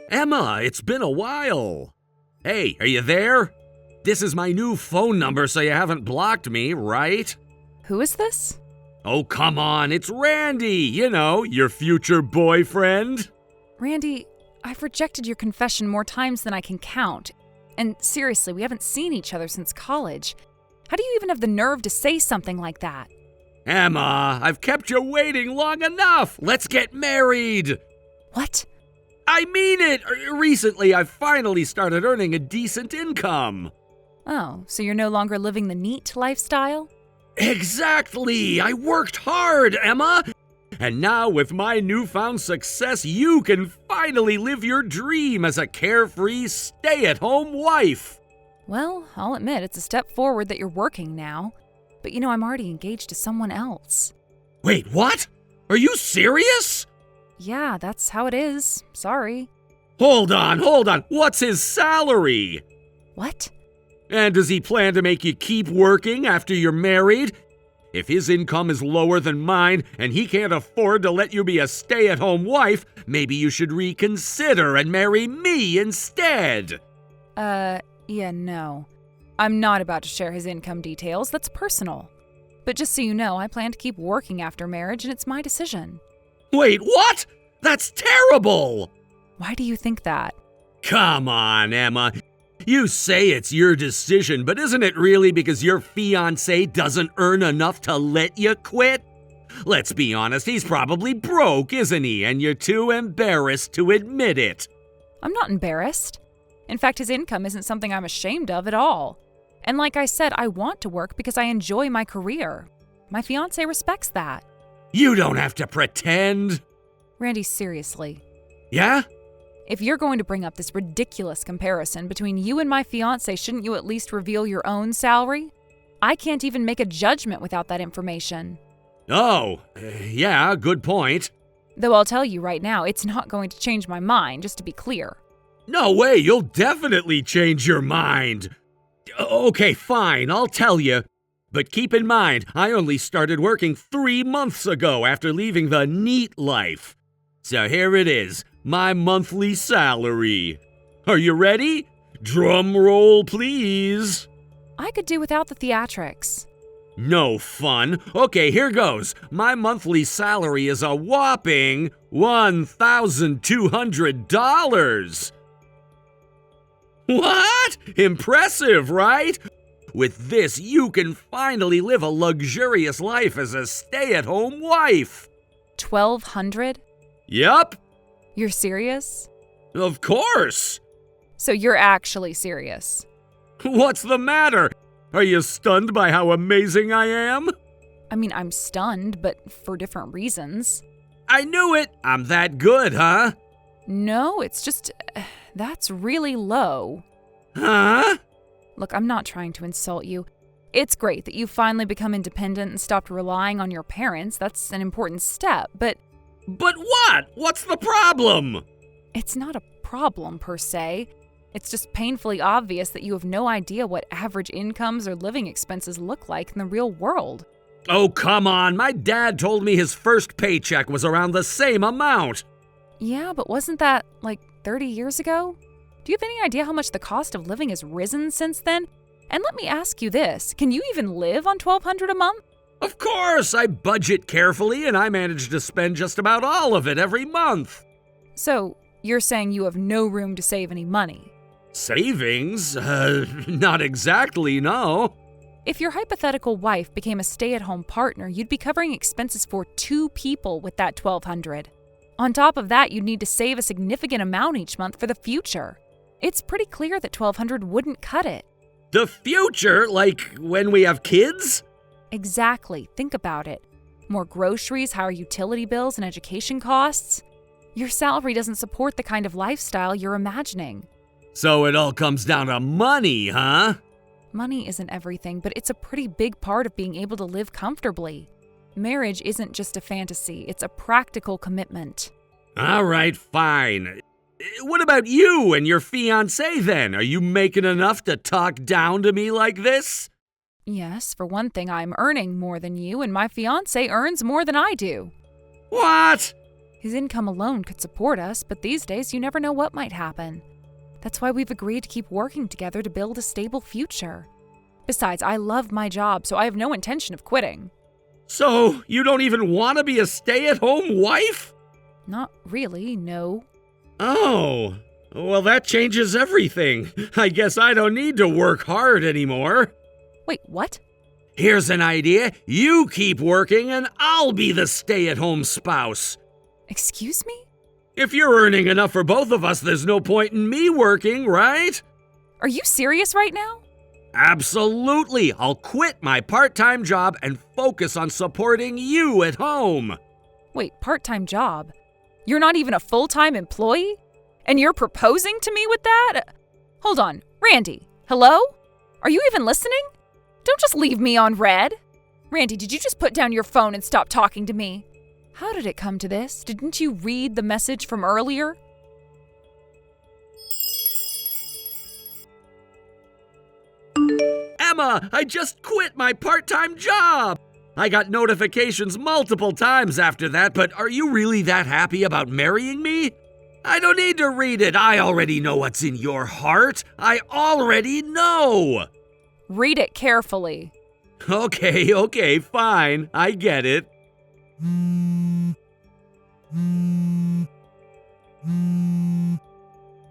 Emma, it's been a while. Hey, are you there? This is my new phone number, so you haven't blocked me, right? Who is this? Oh, come on, it's Randy, your future boyfriend. Randy, I've rejected your confession more times than I can count. And seriously, we haven't seen each other since college. How do you even have the nerve to say something like that? Emma, I've kept you waiting long enough. Let's get married. What? I mean it. Recently, I've finally started earning a decent income. Oh, so you're no longer living the neat lifestyle? Exactly. I worked hard, Emma. And now, with my newfound success, you can finally live your dream as a carefree, stay-at-home wife. Well, I'll admit it's a step forward that you're working now. But I'm already engaged to someone else. Wait, what? Are you serious? Yeah, that's how it is. Sorry. Hold on. What's his salary? What? And does he plan to make you keep working after you're married? If his income is lower than mine and he can't afford to let you be a stay-at-home wife, maybe you should reconsider and marry me instead. Yeah, no. I'm not about to share his income details. That's personal. But just so you know, I plan to keep working after marriage, and it's my decision. Wait, what? That's terrible! Why do you think that? Come on, Emma. You say it's your decision, but isn't it really because your fiance doesn't earn enough to let you quit? Let's be honest, he's probably broke, isn't he? And you're too embarrassed to admit it. I'm not embarrassed. In fact, his income isn't something I'm ashamed of at all. And like I said, I want to work because I enjoy my career. My fiance respects that. You don't have to pretend. Randy, seriously. Yeah? If you're going to bring up this ridiculous comparison between you and my fiance, shouldn't you at least reveal your own salary? I can't even make a judgment without that information. Oh, yeah, good point. Though I'll tell you right now, it's not going to change my mind, just to be clear. No way, you'll definitely change your mind. Okay, fine, I'll tell you. But keep in mind, I only started working 3 months ago after leaving the neat life. So here it is, my monthly salary. Are you ready? Drum roll, please. I could do without the theatrics. No fun. Okay, here goes. My monthly salary is a whopping $1,200. What? Impressive, right? With this, you can finally live a luxurious life as a stay-at-home wife. 1,200? Yup. You're serious? Of course. So you're actually serious? What's the matter? Are you stunned by how amazing I am? I mean, I'm stunned, but for different reasons. I knew it. I'm that good, huh? No, it's just... that's really low. Huh? Look, I'm not trying to insult you. It's great that you've finally become independent and stopped relying on your parents. That's an important step, but... But what? What's the problem? It's not a problem, per se. It's just painfully obvious that you have no idea what average incomes or living expenses look like in the real world. Oh, come on. My dad told me his first paycheck was around the same amount. Yeah, but wasn't that, 30 years ago? Do you have any idea how much the cost of living has risen since then? And let me ask you this, can you even live on $1,200 a month? Of course, I budget carefully and I manage to spend just about all of it every month. So, you're saying you have no room to save any money? Savings? Not exactly, no. If your hypothetical wife became a stay-at-home partner, you'd be covering expenses for 2 people with that $1,200. On top of that, you'd need to save a significant amount each month for the future. It's pretty clear that $1,200 wouldn't cut it. The future? Like when we have kids? Exactly. Think about it. More groceries, higher utility bills, and education costs. Your salary doesn't support the kind of lifestyle you're imagining. So it all comes down to money, huh? Money isn't everything, but it's a pretty big part of being able to live comfortably. Marriage isn't just a fantasy, it's a practical commitment. All right, fine. What about you and your fiancé then? Are you making enough to talk down to me like this? Yes, for one thing, I'm earning more than you, and my fiancé earns more than I do. What? His income alone could support us, but these days you never know what might happen. That's why we've agreed to keep working together to build a stable future. Besides, I love my job, so I have no intention of quitting. So, you don't even want to be a stay-at-home wife? Not really, no. Oh, well that changes everything. I guess I don't need to work hard anymore. Wait, what? Here's an idea. You keep working and I'll be the stay-at-home spouse. Excuse me? If you're earning enough for both of us, there's no point in me working, right? Are you serious right now? Absolutely. I'll quit my part-time job and focus on supporting you at home. Wait, part-time job? You're not even a full-time employee? And you're proposing to me with that? Hold on, Randy, hello? Are you even listening? Don't just leave me on red. Randy, did you just put down your phone and stop talking to me? How did it come to this? Didn't you read the message from earlier? Emma, I just quit my part-time job. I got notifications multiple times after that, but are you really that happy about marrying me? I don't need to read it. I already know what's in your heart. I already know. Read it carefully. Okay, fine. I get it.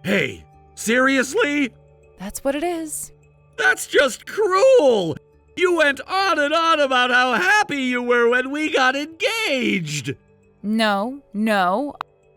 Hey, seriously? That's what it is. That's just cruel! You went on and on about how happy you were when we got engaged! No.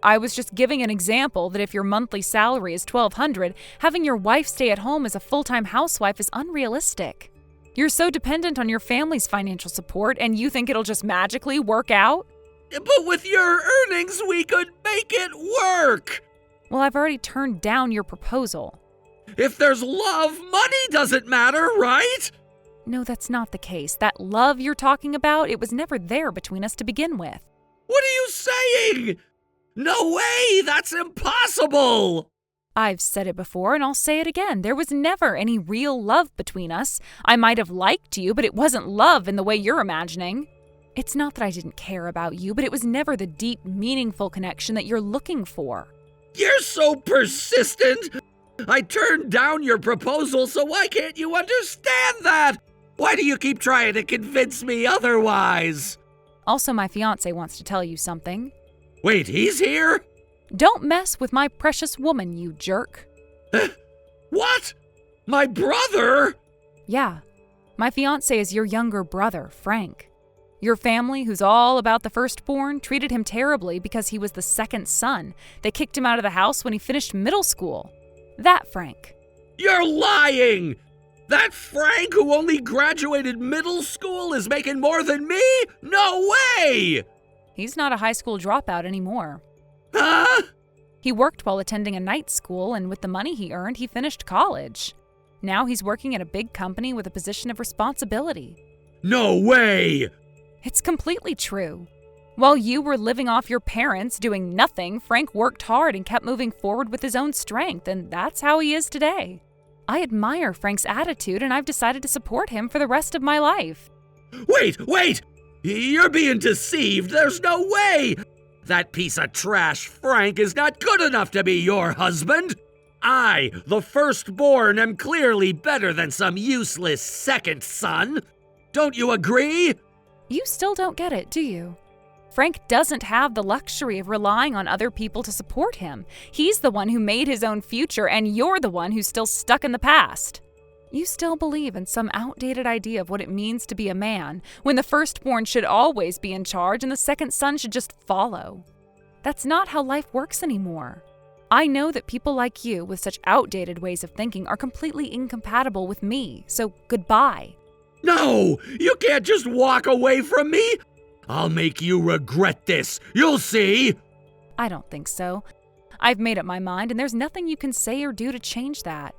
I was just giving an example that if your monthly salary is $1,200, having your wife stay at home as a full-time housewife is unrealistic. You're so dependent on your family's financial support, and you think it'll just magically work out? But with your earnings, we could make it work! Well, I've already turned down your proposal. If there's love, money doesn't matter, right? No, that's not the case. That love you're talking about, it was never there between us to begin with. What are you saying? No way! That's impossible! I've said it before and I'll say it again. There was never any real love between us. I might have liked you, but it wasn't love in the way you're imagining. It's not that I didn't care about you, but it was never the deep, meaningful connection that you're looking for. You're so persistent! I turned down your proposal, so why can't you understand that? Why do you keep trying to convince me otherwise? Also, my fiance wants to tell you something. Wait, he's here? Don't mess with my precious woman, you jerk. What? My brother? Yeah, my fiance is your younger brother, Frank. Your family, who's all about the firstborn, treated him terribly because he was the second son. They kicked him out of the house when he finished middle school. That Frank. You're lying! That Frank who only graduated middle school is making more than me? No way! He's not a high school dropout anymore. Huh? He worked while attending a night school, and with the money he earned, he finished college. Now he's working at a big company with a position of responsibility. No way! It's completely true. While you were living off your parents, doing nothing, Frank worked hard and kept moving forward with his own strength, and that's how he is today. I admire Frank's attitude, and I've decided to support him for the rest of my life. Wait! You're being deceived. There's no way! That piece of trash Frank is not good enough to be your husband. I, the firstborn, am clearly better than some useless second son. Don't you agree? You still don't get it, do you? Frank doesn't have the luxury of relying on other people to support him. He's the one who made his own future, and you're the one who's still stuck in the past. You still believe in some outdated idea of what it means to be a man, when the firstborn should always be in charge and the second son should just follow. That's not how life works anymore. I know that people like you with such outdated ways of thinking are completely incompatible with me, so goodbye. No! You can't just walk away from me! I'll make you regret this. You'll see! I don't think so. I've made up my mind, and there's nothing you can say or do to change that.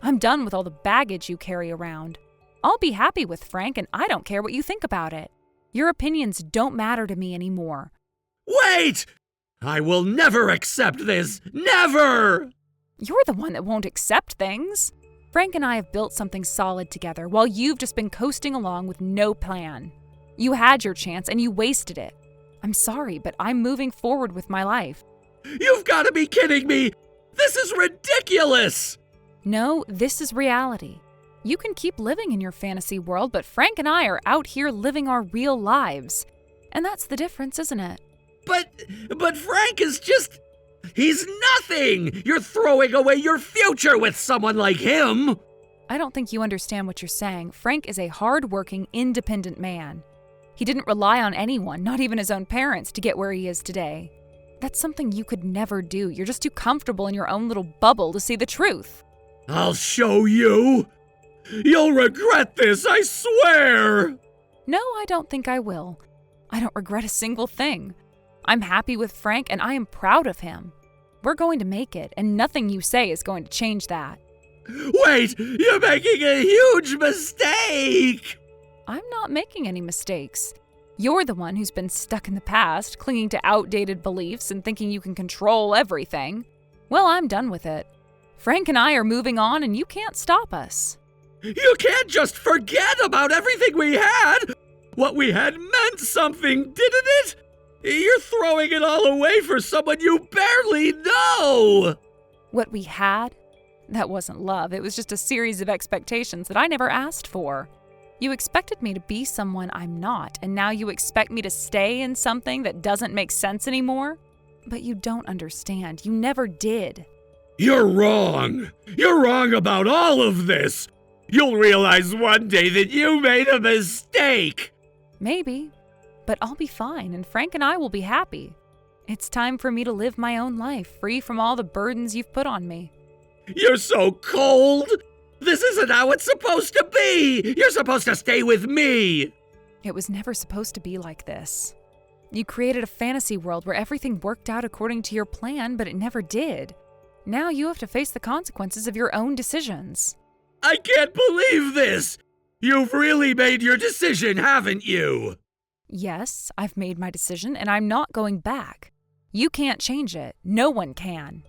I'm done with all the baggage you carry around. I'll be happy with Frank, and I don't care what you think about it. Your opinions don't matter to me anymore. Wait! I will never accept this! Never! You're the one that won't accept things. Frank and I have built something solid together, while you've just been coasting along with no plan. You had your chance, and you wasted it. I'm sorry, but I'm moving forward with my life. You've got to be kidding me! This is ridiculous! No, this is reality. You can keep living in your fantasy world, but Frank and I are out here living our real lives. And that's the difference, isn't it? But Frank is just... He's nothing! You're throwing away your future with someone like him! I don't think you understand what you're saying. Frank is a hard-working, independent man. He didn't rely on anyone, not even his own parents, to get where he is today. That's something you could never do. You're just too comfortable in your own little bubble to see the truth. I'll show you! You'll regret this, I swear! No, I don't think I will. I don't regret a single thing. I'm happy with Frank, and I am proud of him. We're going to make it, and nothing you say is going to change that. Wait! You're making a huge mistake! I'm not making any mistakes. You're the one who's been stuck in the past, clinging to outdated beliefs and thinking you can control everything. Well, I'm done with it. Frank and I are moving on, and you can't stop us. You can't just forget about everything we had! What we had meant something, didn't it? You're throwing it all away for someone you barely know! What we had? That wasn't love. It was just a series of expectations that I never asked for. You expected me to be someone I'm not, and now you expect me to stay in something that doesn't make sense anymore? But you don't understand. You never did. You're wrong. You're wrong about all of this. You'll realize one day that you made a mistake. Maybe, but I'll be fine, and Frank and I will be happy. It's time for me to live my own life, free from all the burdens you've put on me. You're so cold. This isn't how it's supposed to be. You're supposed to stay with me. It was never supposed to be like this. You created a fantasy world where everything worked out according to your plan, but it never did. Now you have to face the consequences of your own decisions. I can't believe this! You've really made your decision, haven't you? Yes, I've made my decision, and I'm not going back. You can't change it. No one can.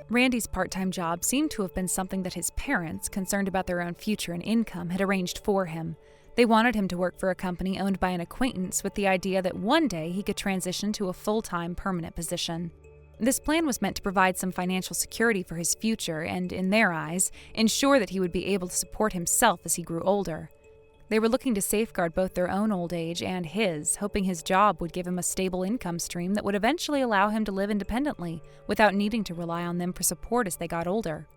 Randy's part-time job seemed to have been something that his parents, concerned about their own future and income, had arranged for him. They wanted him to work for a company owned by an acquaintance with the idea that one day he could transition to a full-time permanent position. This plan was meant to provide some financial security for his future and, in their eyes, ensure that he would be able to support himself as he grew older. They were looking to safeguard both their own old age and his, hoping his job would give him a stable income stream that would eventually allow him to live independently without needing to rely on them for support as they got older.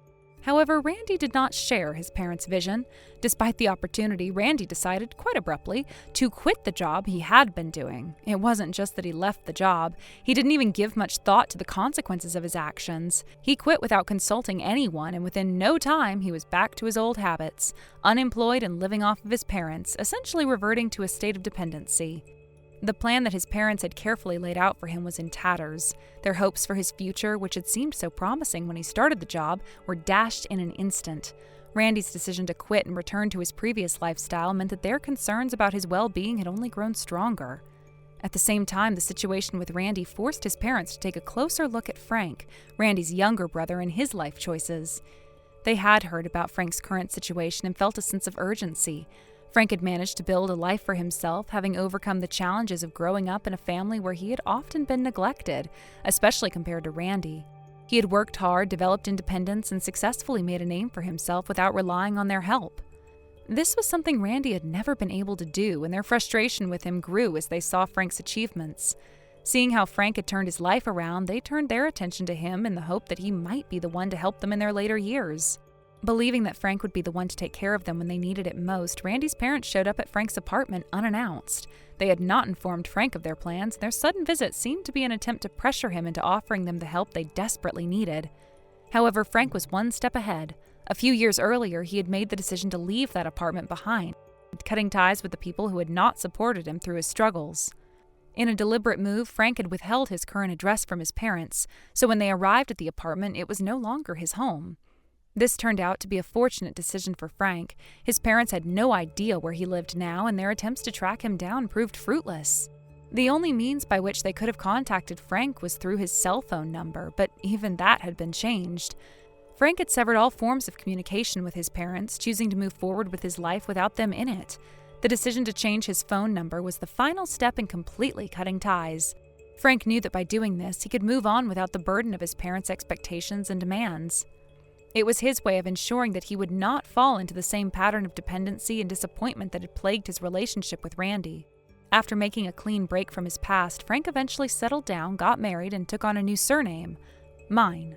However, Randy did not share his parents' vision. Despite the opportunity, Randy decided, quite abruptly, to quit the job he had been doing. It wasn't just that he left the job. He didn't even give much thought to the consequences of his actions. He quit without consulting anyone, and within no time, he was back to his old habits, unemployed and living off of his parents, essentially reverting to a state of dependency. The plan that his parents had carefully laid out for him was in tatters. Their hopes for his future, which had seemed so promising when he started the job, were dashed in an instant. Randy's decision to quit and return to his previous lifestyle meant that their concerns about his well-being had only grown stronger. At the same time, the situation with Randy forced his parents to take a closer look at Frank, Randy's younger brother, and his life choices. They had heard about Frank's current situation and felt a sense of urgency. Frank had managed to build a life for himself, having overcome the challenges of growing up in a family where he had often been neglected, especially compared to Randy. He had worked hard, developed independence, and successfully made a name for himself without relying on their help. This was something Randy had never been able to do, and their frustration with him grew as they saw Frank's achievements. Seeing how Frank had turned his life around, they turned their attention to him in the hope that he might be the one to help them in their later years. Believing that Frank would be the one to take care of them when they needed it most, Randy's parents showed up at Frank's apartment unannounced. They had not informed Frank of their plans, and their sudden visit seemed to be an attempt to pressure him into offering them the help they desperately needed. However, Frank was one step ahead. A few years earlier, he had made the decision to leave that apartment behind, cutting ties with the people who had not supported him through his struggles. In a deliberate move, Frank had withheld his current address from his parents, so when they arrived at the apartment, it was no longer his home. This turned out to be a fortunate decision for Frank. His parents had no idea where he lived now, and their attempts to track him down proved fruitless. The only means by which they could have contacted Frank was through his cell phone number, but even that had been changed. Frank had severed all forms of communication with his parents, choosing to move forward with his life without them in it. The decision to change his phone number was the final step in completely cutting ties. Frank knew that by doing this, he could move on without the burden of his parents' expectations and demands. It was his way of ensuring that he would not fall into the same pattern of dependency and disappointment that had plagued his relationship with Randy. After making a clean break from his past, Frank eventually settled down, got married, and took on a new surname, Mine.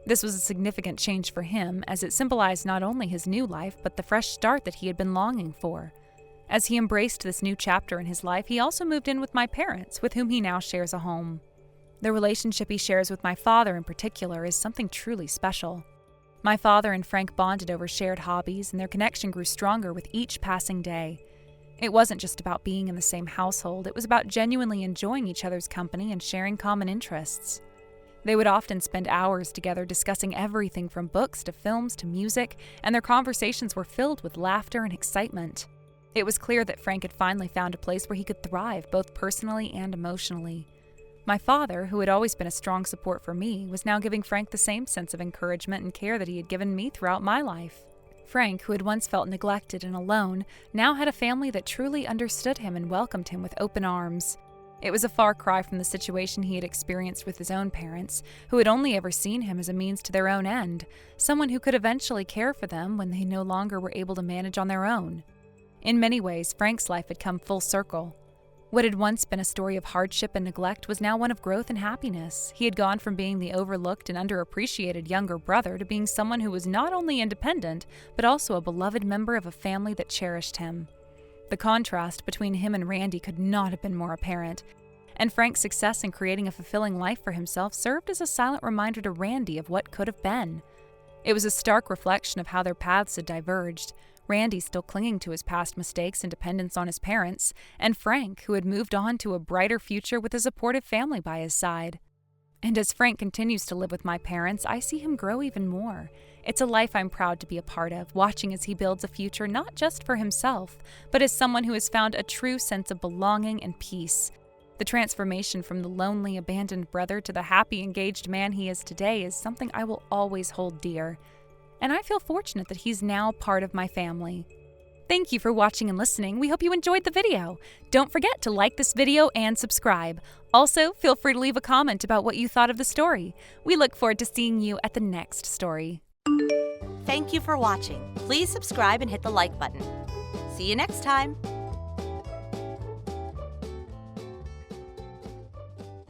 This was a significant change for him, as it symbolized not only his new life, but the fresh start that he had been longing for. As he embraced this new chapter in his life, he also moved in with my parents, with whom he now shares a home. The relationship he shares with my father in particular is something truly special. My father and Frank bonded over shared hobbies, and their connection grew stronger with each passing day. It wasn't just about being in the same household, it was about genuinely enjoying each other's company and sharing common interests. They would often spend hours together discussing everything from books to films to music, and their conversations were filled with laughter and excitement. It was clear that Frank had finally found a place where he could thrive both personally and emotionally. My father, who had always been a strong support for me, was now giving Frank the same sense of encouragement and care that he had given me throughout my life. Frank, who had once felt neglected and alone, now had a family that truly understood him and welcomed him with open arms. It was a far cry from the situation he had experienced with his own parents, who had only ever seen him as a means to their own end, someone who could eventually care for them when they no longer were able to manage on their own. In many ways, Frank's life had come full circle. What had once been a story of hardship and neglect was now one of growth and happiness. He had gone from being the overlooked and underappreciated younger brother to being someone who was not only independent, but also a beloved member of a family that cherished him. The contrast between him and Randy could not have been more apparent, and Frank's success in creating a fulfilling life for himself served as a silent reminder to Randy of what could have been. It was a stark reflection of how their paths had diverged. Randy still clinging to his past mistakes and dependence on his parents, and Frank, who had moved on to a brighter future with a supportive family by his side. And as Frank continues to live with my parents, I see him grow even more. It's a life I'm proud to be a part of, watching as he builds a future not just for himself, but as someone who has found a true sense of belonging and peace. The transformation from the lonely, abandoned brother to the happy, engaged man he is today is something I will always hold dear. And I feel fortunate that he's now part of my family. Thank you for watching and listening. We hope you enjoyed the video. Don't forget to like this video and subscribe. Also, feel free to leave a comment about what you thought of the story. We look forward to seeing you at the next story. Thank you for watching. Please subscribe and hit the like button. See you next time.